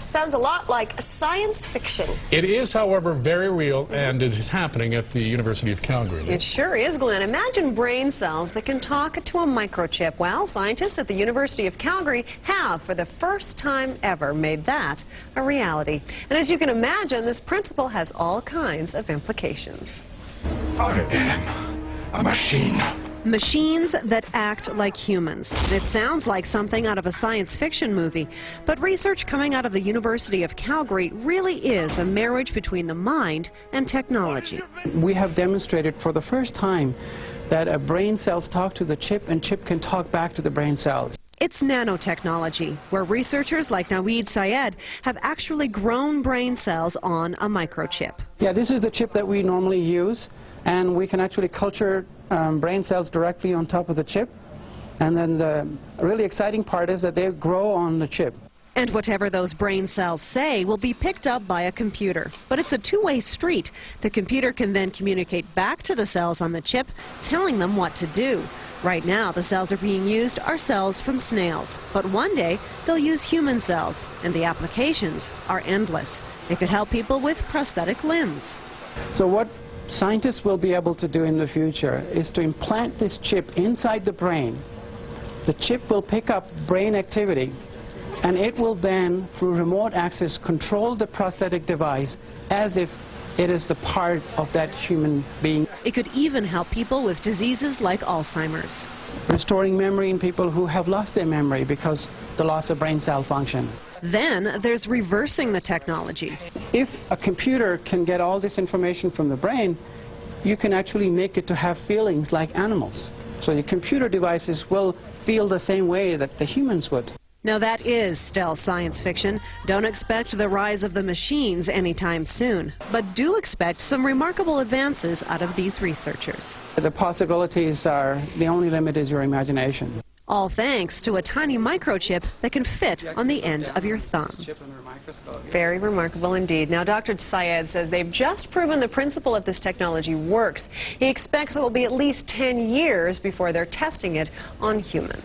Sounds a lot like science fiction. It is, however, very real, and it is happening at the University of Calgary. It sure is, Glenn. Imagine brain cells that can talk to a microchip. Well, scientists at the University of Calgary have, for the first time ever, made that a reality. And as you can imagine, this principle has all kinds of implications. I am a machine. Machines that act like humans. It sounds like something out of a science fiction movie, but research coming out of the University of Calgary really is a marriage between the mind and technology. We have demonstrated for the first time that brain cells talk to the chip and chip can talk back to the brain cells. It's nanotechnology, where researchers like Naweed Syed have actually grown brain cells on a microchip. Yeah, this is the chip that we normally use, and we can actually culture brain cells directly on top of the chip. And then the really exciting part is that they grow on the chip. And whatever those brain cells say will be picked up by a computer. But it's a two-way street. The computer can then communicate back to the cells on the chip, telling them what to do. Right now, the cells are being used are cells from snails. But one day, they'll use human cells, and the applications are endless. It could help people with prosthetic limbs. So what scientists will be able to do in the future is to implant this chip inside the brain. The chip will pick up brain activity, and it will then, through remote access, control the prosthetic device as if it is the part of that human being. It could even help people with diseases like Alzheimer's. Restoring memory in people who have lost their memory because the loss of brain cell function. Then there's reversing the technology. If a computer can get all this information from the brain, you can actually make it to have feelings like animals. So your computer devices will feel the same way that the humans would. Now that is still science fiction. Don't expect the rise of the machines anytime soon, but do expect some remarkable advances out of these researchers. The possibilities are, the only limit is your imagination. All thanks to a tiny microchip that can fit on the end of your thumb. Very remarkable indeed. Now, Dr. Syed says they've just proven the principle of this technology works. He expects it will be at least 10 years before they're testing it on humans.